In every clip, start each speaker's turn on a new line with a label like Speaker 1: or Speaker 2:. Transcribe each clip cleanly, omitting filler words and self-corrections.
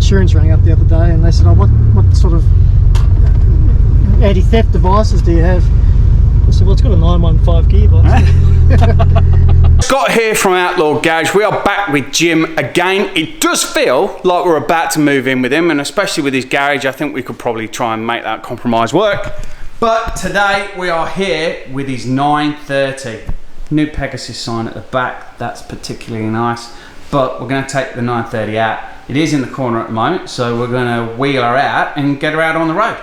Speaker 1: insurance rang up the other day and they said, oh, what sort of anti-theft devices do you have? I said, well, it's got a 915 gearbox.
Speaker 2: Scott here from Outlaw Garage. We are back with Jim again. It does feel like we're about to move in with him, and especially with his garage, I think we could probably try and make that compromise work. But today we are here with his 930. New Pegasus sign at the back, that's particularly nice. But we're going to take the 930 out. It is in the corner at the moment, so we're going to wheel her out and get her out on the road.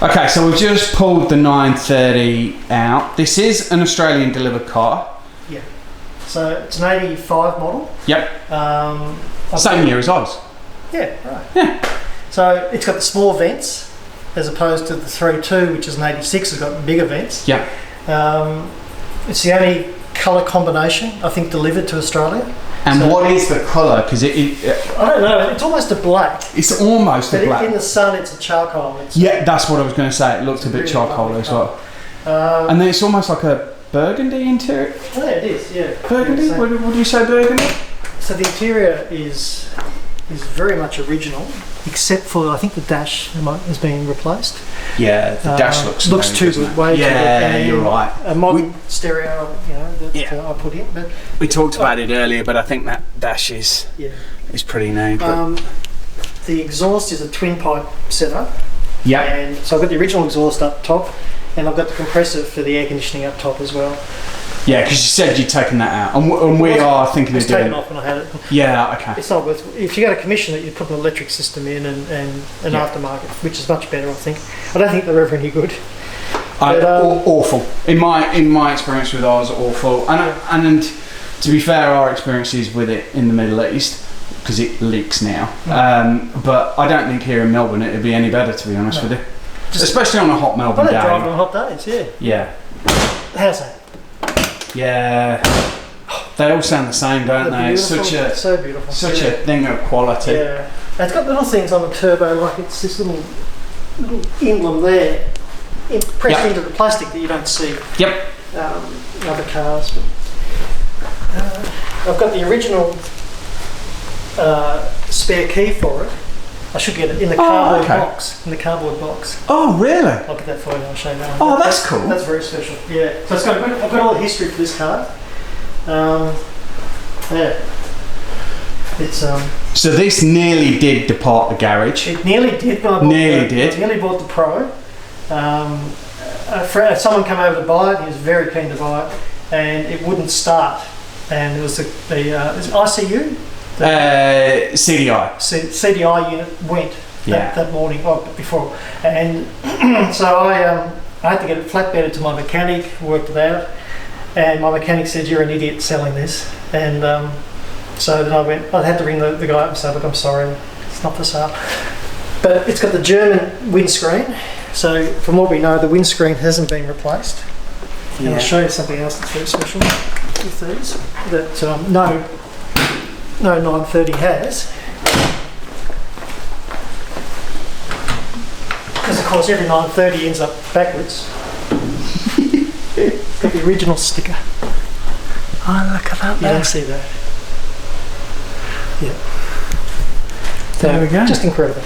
Speaker 2: Okay, so we've just pulled the 930 out. This is an Australian delivered car.
Speaker 1: Yeah. So it's an 85 model.
Speaker 2: Yep. Same year as ours.
Speaker 1: Yeah, right.
Speaker 2: Yeah.
Speaker 1: So it's got the small vents as opposed to the 3.2, which is an 86, has got bigger vents.
Speaker 2: Yeah.
Speaker 1: It's the only colour combination, I think, delivered to Australia.
Speaker 2: And so, what is the colour? Because
Speaker 1: I don't know, it's almost a black.
Speaker 2: It's almost a black.
Speaker 1: In the sun, it's a charcoal.
Speaker 2: Yeah, that's what I was going to say. It looks a bit really charcoal as well. And then it's almost like a burgundy interior.
Speaker 1: Yeah, it is, yeah.
Speaker 2: Burgundy? What do you say, burgundy?
Speaker 1: So the interior is very much original, except for, I think, the dash has been replaced.
Speaker 2: Yeah, the dash looks
Speaker 1: too good. Way too good.
Speaker 2: Yeah, you're right.
Speaker 1: A modern stereo, you know, that I put in. But
Speaker 2: we talked about it earlier, but I think that dash is pretty new.
Speaker 1: The exhaust is a twin pipe setup.
Speaker 2: Yeah.
Speaker 1: And so I've got the original exhaust up top, and I've got the compressor for the air conditioning up top as well.
Speaker 2: Yeah, because you said you'd taken that out, and we are thinking of doing it.
Speaker 1: Taken off when I had it.
Speaker 2: Yeah, okay.
Speaker 1: It's not worth. If you got to commission it, you put an electric system in and an aftermarket, which is much better, I think. I don't think they're ever any good.
Speaker 2: Awful. In my experience with ours, awful. And to be fair, our experiences with it in the Middle East, because it leaks now. But I don't think here in Melbourne it'd be any better, to be honest with you. Especially on a hot Melbourne day.
Speaker 1: I don't drive on hot days, yeah.
Speaker 2: Yeah.
Speaker 1: How's that?
Speaker 2: Yeah, they all sound the same, don't they? It's
Speaker 1: so beautiful.
Speaker 2: Such a thing of quality.
Speaker 1: Yeah, and it's got little things on the turbo, like it's this little emblem there, pressed into the plastic that you don't see.
Speaker 2: Yep.
Speaker 1: In other cars. But, I've got the original spare key for it. I should get it in the cardboard box. In the cardboard box.
Speaker 2: Oh, really?
Speaker 1: I'll get that for you. I'll show you that.
Speaker 2: Oh, that's cool.
Speaker 1: That's very special. Yeah. So I've got all the history for this car. Yeah. It's
Speaker 2: So this nearly did depart the garage.
Speaker 1: It nearly did. But I nearly bought the Pro. Someone came over to buy it. He was very keen to buy it, and it wouldn't start. And it was the ICU. CDI unit went that morning, before, and so I had to get it flatbedded to my mechanic, worked it out, and my mechanic said, "You're an idiot selling this," and so then I had to ring the guy up and say, "Look, I'm sorry, it's not for sale." But it's got the German windscreen, so from what we know, the windscreen hasn't been replaced. And I'll show you something else that's very special with these that no 930 has, because of course every 930 ends up backwards. Got the original sticker.
Speaker 2: Oh, look at that.
Speaker 1: You don't see that. Yeah.
Speaker 2: There we go.
Speaker 1: Just incredible.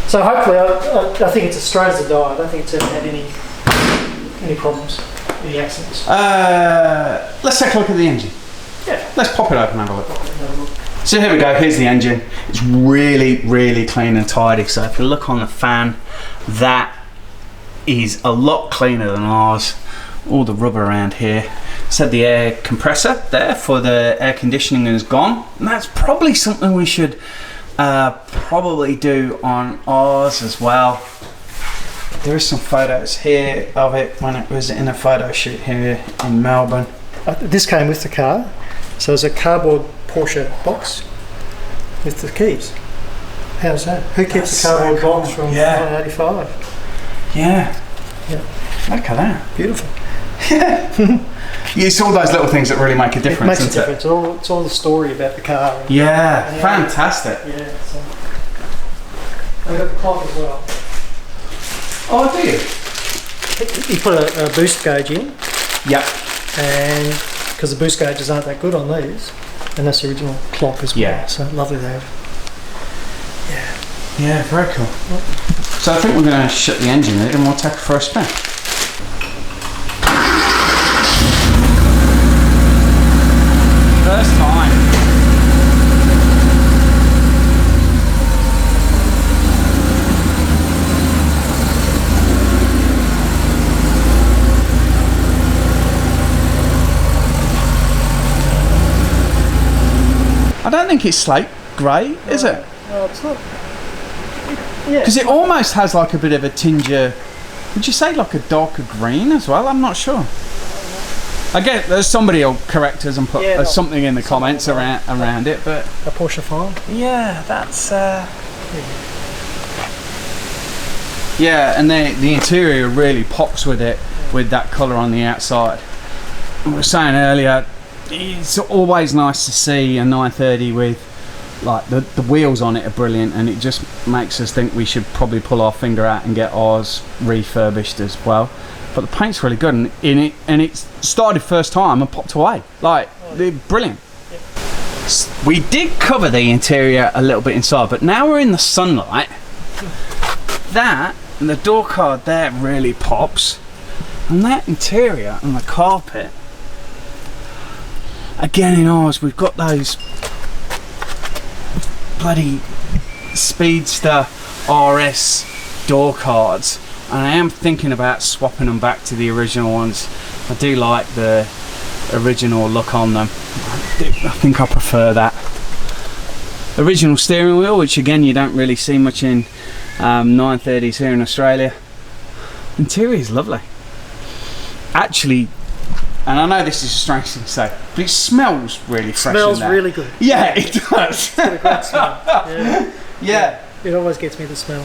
Speaker 1: So hopefully, I think it's as straight as a die. I don't think it's ever had any problems, any accidents.
Speaker 2: Let's take a look at the engine.
Speaker 1: Yeah.
Speaker 2: Let's pop it open and have a look. So here we go, here's the engine. It's really, really clean and tidy. So if you look on the fan, that is a lot cleaner than ours. All the rubber around here. So the air compressor there for the air conditioning is gone. And that's probably something we should probably do on ours as well. There is some photos here of it when it was in a photo shoot here in Melbourne.
Speaker 1: This came with the car. So there's a cardboard Porsche box with the keys. How's that? Who keeps the cardboard box from 1985?
Speaker 2: Yeah. Look at that.
Speaker 1: Beautiful.
Speaker 2: Yeah. It's all those little things that really make a difference.
Speaker 1: It makes a difference. It's all the story about the car.
Speaker 2: Yeah, fantastic.
Speaker 1: Yeah. So. I've got the clock as well.
Speaker 2: Oh, do you?
Speaker 1: You put a boost gauge in.
Speaker 2: Yep.
Speaker 1: And because the boost gauges aren't that good on these, and that's the original clock as well.
Speaker 2: Yeah.
Speaker 1: So lovely there.
Speaker 2: Yeah, very cool. So I think we're going to shut the engine lid and we'll take it for a spin. First time. I don't think it's slate grey, is it?
Speaker 1: No, it's not.
Speaker 2: Because it almost has like a bit of a tinge of, would you say like a darker green as well? I'm not sure. I get there's somebody will correct us and put something in the comments around it, but
Speaker 1: a Porsche file.
Speaker 2: Yeah, that's yeah, and the interior really pops with it, with that colour on the outside. I was saying earlier, it's always nice to see a 930 with like the wheels on it are brilliant, and it just makes us think we should probably pull our finger out and get ours refurbished as well. But the paint's really good, and it started first time and popped away. Like, they're brilliant. Yep. We did cover the interior a little bit inside, but now we're in the sunlight. That and the door card there really pops, and that interior and the carpet. Again, in ours, we've got those bloody Speedster RS door cards, and I am thinking about swapping them back to the original ones. I do like the original look on them. I think I prefer that. Original steering wheel, which again you don't really see much in 930s here in Australia. Interior is lovely. Actually, and I know this is a strange thing to say, but it smells really fresh.
Speaker 1: Smells really good.
Speaker 2: Yeah, it does.
Speaker 1: It's got a great smell. Yeah.
Speaker 2: Yeah.
Speaker 1: It always gets me the smell.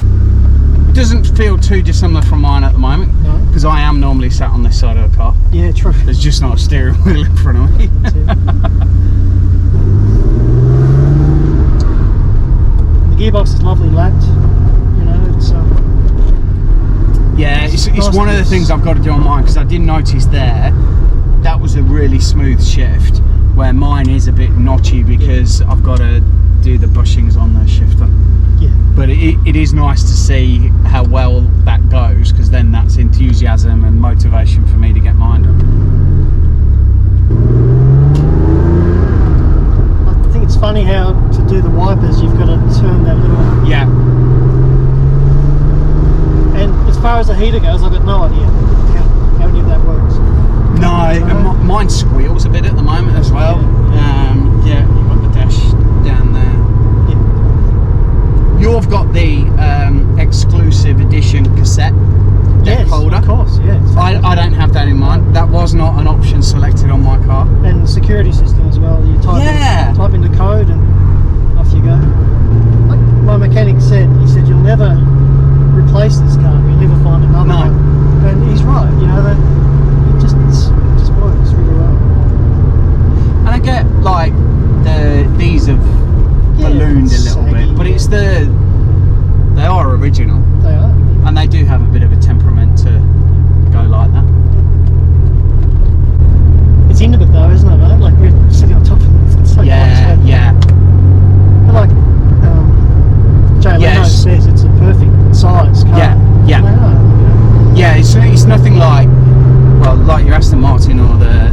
Speaker 2: It doesn't feel too dissimilar from mine at the moment, because I am normally sat on this side of the car.
Speaker 1: Yeah, true.
Speaker 2: There's just not a steering wheel in front of me.
Speaker 1: The gearbox is lovely lapped. You know, it's
Speaker 2: yeah, it's one of the things I've got to do on mine, because I did notice there that was a really smooth shift, where mine is a bit notchy because I've got to do the bushings on the shifter.
Speaker 1: Yeah.
Speaker 2: But it is nice to see how well that goes, because then that's enthusiasm and motivation for me to get mine done.
Speaker 1: I think it's funny how to do the wipers you've got to turn that little...
Speaker 2: Yeah.
Speaker 1: And as far as the heater goes, I've got no idea how any of that works.
Speaker 2: No, and mine squeals a bit at the moment as well. Yeah, you've got the dash down there. Yeah. You've got the exclusive edition cassette deck holder.
Speaker 1: Of course, yeah.
Speaker 2: I don't have that in mine. That was not an option selected on my car.
Speaker 1: And the security system as well. You type in the code and off you go. Like my mechanic said, he said you'll never replace this car. You'll never find another one. And he's right. You know, it just works really well.
Speaker 2: And I get like these have ballooned a little bit, but it's they are original.
Speaker 1: They are.
Speaker 2: And they do have a bit of a temperament to go like that.
Speaker 1: It's intimate though, isn't it, mate? Like we're sitting on top of it. It's so
Speaker 2: yeah.
Speaker 1: But like Jay Leno says, it's a perfect size car.
Speaker 2: Yeah.
Speaker 1: They are, you know?
Speaker 2: Yeah, it's nothing like, well, like your Aston Martin or the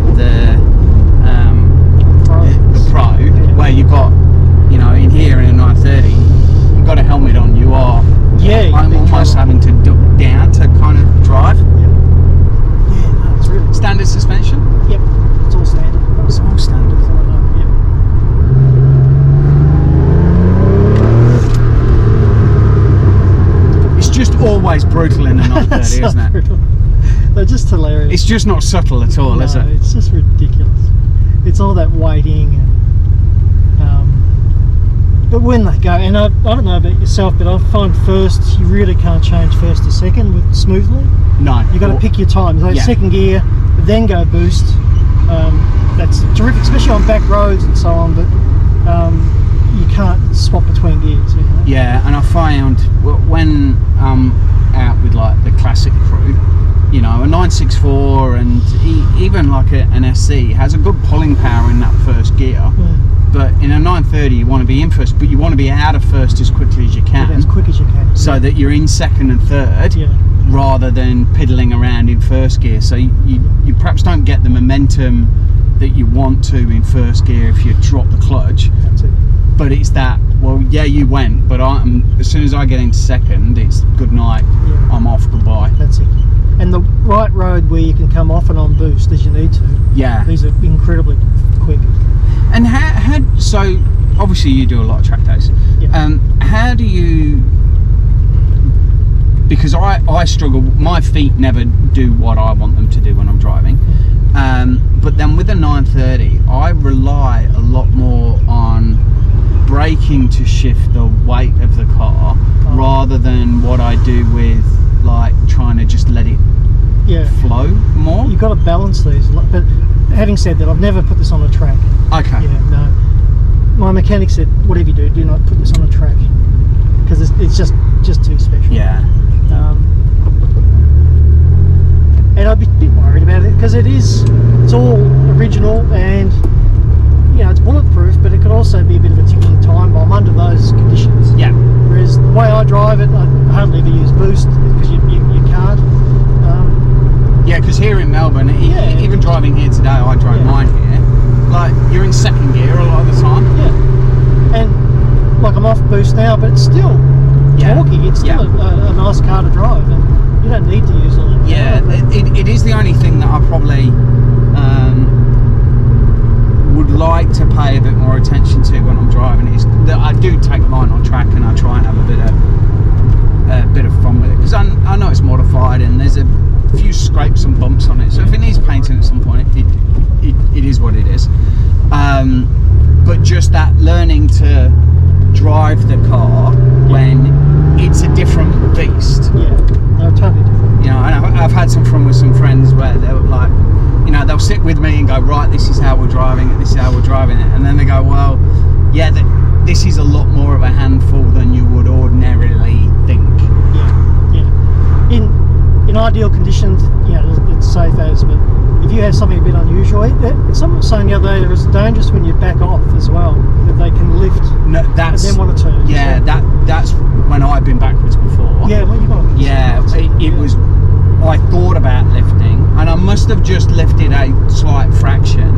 Speaker 2: Pro, where you've got, you know, in here in a 930, you've got a helmet on. You are.
Speaker 1: Yeah.
Speaker 2: I'm almost having to duck down to kind of drive.
Speaker 1: Yep. Yeah, no, it's really
Speaker 2: standard suspension.
Speaker 1: Yep, it's all standard.
Speaker 2: It's all standard.
Speaker 1: Yep.
Speaker 2: It's just always brutal in a 930, isn't it?
Speaker 1: Brutal. They're just hilarious.
Speaker 2: It's just not subtle at all, is it?
Speaker 1: It's just ridiculous. It's all that waiting and but when they go, and I don't know about yourself, but I find first you really can't change first to second smoothly.
Speaker 2: No.
Speaker 1: You've got to pick your time. So second gear, then go boost. That's terrific, especially on back roads and so on, but you can't swap between gears. You know?
Speaker 2: Yeah, and I found when I'm out with like the classic crew, you know, a 964 and even like an SC has a good pulling power in that first gear. But in a 930, you want to be in first, but you want to be out of first as quickly as you can.
Speaker 1: As quick as you can.
Speaker 2: So that you're in second and third, rather than piddling around in first gear. So you perhaps don't get the momentum that you want to in first gear if you drop the clutch.
Speaker 1: That's it.
Speaker 2: But it's that, well, yeah, you went, but as soon as I get into second, it's good night. Yeah. I'm off, goodbye.
Speaker 1: That's it. And the right road where you can come off and on boost as you need to. Yeah. These are incredibly quick.
Speaker 2: And how so obviously you do a lot of track days. Yeah. How do you, because I struggle, my feet never do what I want them to do when I'm driving. But then with a 930, I rely a lot more on braking to shift the weight of the car rather than what I do with like trying to just let it flow more.
Speaker 1: You've got to balance these. But having said that, I've never put this on a track.
Speaker 2: Okay.
Speaker 1: Yeah, no. My mechanic said, whatever you do not put this on a track because it's just too special.
Speaker 2: Yeah.
Speaker 1: And I'd be a bit worried about it because it's all original and it's bulletproof, but it could also be a bit of a ticking time bomb under those conditions.
Speaker 2: Yeah.
Speaker 1: Whereas the way I drive it, I hardly ever use boost because you can't.
Speaker 2: Yeah, because here in Melbourne, even driving here today, I drove mine here. Like you're in second gear a lot of the time.
Speaker 1: Yeah. And like I'm off boost now, but it's still torquey. It's still a nice car to drive, and you don't need to use all that.
Speaker 2: Yeah, it is the only thing that I probably would like to pay a bit more attention to when I'm driving is that I do take mine on track and I try and have a bit of fun with it because I know it's modified and there's a few scrapes and bumps on it. So if it needs painting at some point, it is what it is. But just that learning to drive the car when it's a different beast.
Speaker 1: Yeah, no, totally different.
Speaker 2: You know, and I've had some fun with some friends where they're like, they'll sit with me and go, right, this is how we're driving it, this is how we're driving it. And then they go, well, yeah, this is a lot more of a handful than you would ordinarily think.
Speaker 1: Yeah. In ideal conditions, it's safe as, but if you have something a bit unusual, someone was saying the other day it's dangerous when you back off as well, that they can lift and then want to turn.
Speaker 2: Yeah, that's when I've been backwards before.
Speaker 1: Yeah, well, you got to.
Speaker 2: Yeah, it was. I thought about lifting, and I must have just lifted a slight fraction,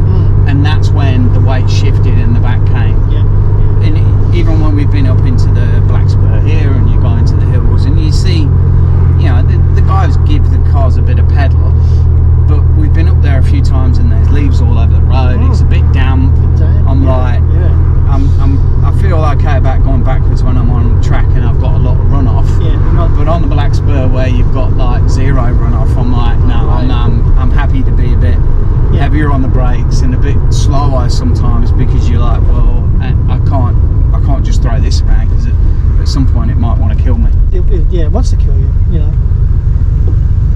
Speaker 2: and that's when the weight shifted and the back came.
Speaker 1: Yeah.
Speaker 2: And even when we've been up into the Black Spur here, and you go into the hills, and you see, the guys give the cars a bit of pedal, but we've been up there a few times, and there's leaves all over the road. It's a bit damp. I'm like, I feel okay about going backwards when I'm on track and I've got a lot of runoff. Yeah, but on the Black Spur where you've got like zero runoff, I'm like, no, I'm happy to be a bit heavier on the brakes and a bit slower sometimes because you're like, well, I can't just throw this around because at some point it might want to kill me.
Speaker 1: It wants to kill you.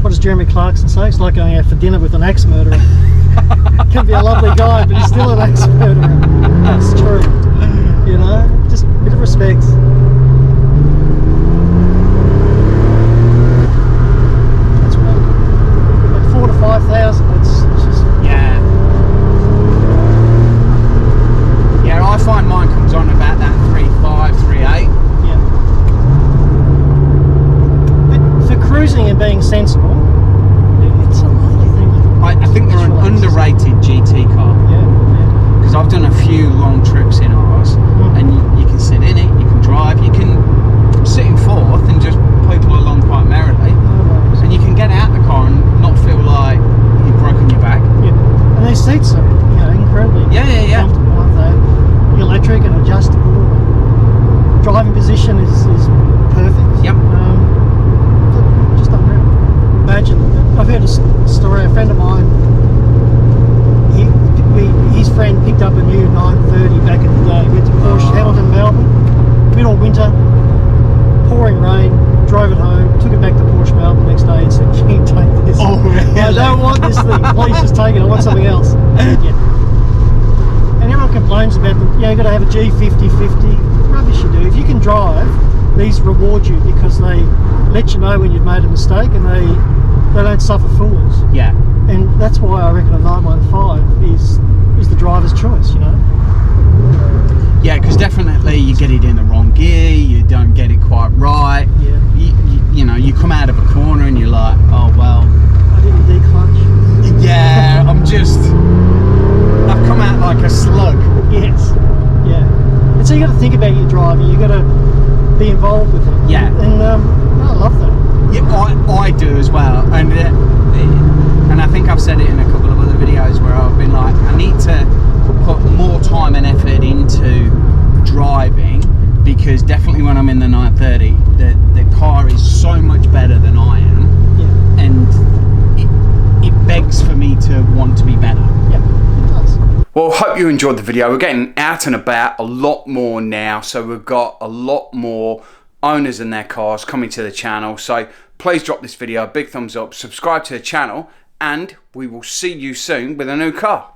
Speaker 1: What does Jeremy Clarkson say? It's like going out for dinner with an axe murderer. Can be a lovely guy, but he's still an axe murderer. That's true. Just a bit of respect. That's what I do. At 4,000 to 5,000, it's just...
Speaker 2: Yeah, I find mine comes on about that 3.5, 3.8.
Speaker 1: Yeah. But for cruising and being sensible, it's a lovely thing.
Speaker 2: I think they're an underrated GT car.
Speaker 1: Yeah.
Speaker 2: Because I've done a few long trips in ours, and you can sit in it, you can drive, you can sit in fourth and just people along quite merrily, and you can get out the car and not feel like you've broken your back.
Speaker 1: Yeah, and these seats are incredibly comfortable, aren't they? Electric and adjustable. Driving position is perfect.
Speaker 2: Yep.
Speaker 1: Just unreal. Imagine, I've heard a story. A friend of mine, his friend picked up a new 930 back in the day. Went to Porsche, Hamilton, Melbourne, middle of winter, pouring rain, drove it home, took it back to Porsche Melbourne the next day and said, "Can you take this?
Speaker 2: Oh, really?
Speaker 1: I don't want this thing. Please just take it. I want something else." And everyone complains about them. You've got to have a G50. Rubbish you do. If you can drive, these reward you because they let you know when you've made a mistake and they don't suffer fools.
Speaker 2: Yeah.
Speaker 1: And that's why I reckon a 915 is the driver's choice,
Speaker 2: Yeah, because definitely you get it in the wrong gear, you don't get it quite right.
Speaker 1: Yeah.
Speaker 2: You know, you come out of a corner and you're like, oh well.
Speaker 1: I didn't declutch.
Speaker 2: Yeah, I've come out like a slug.
Speaker 1: Yes. Yeah. And so you got to think about your driving. You got to be involved with it.
Speaker 2: Yeah.
Speaker 1: And I love that.
Speaker 2: Yeah, I do as well. And I think I've said it in a couple of other videos where I've been like, I need to put more time and effort into driving, because definitely when I'm in the 930, the car is so much better than I am.
Speaker 1: Yeah.
Speaker 2: And it begs for me to want to be better.
Speaker 1: Yeah, it does.
Speaker 2: Well, hope you enjoyed the video. We're getting out and about a lot more now, so we've got a lot more owners and their cars coming to the channel. So please drop this video a big thumbs up, subscribe to the channel, and we will see you soon with a new car.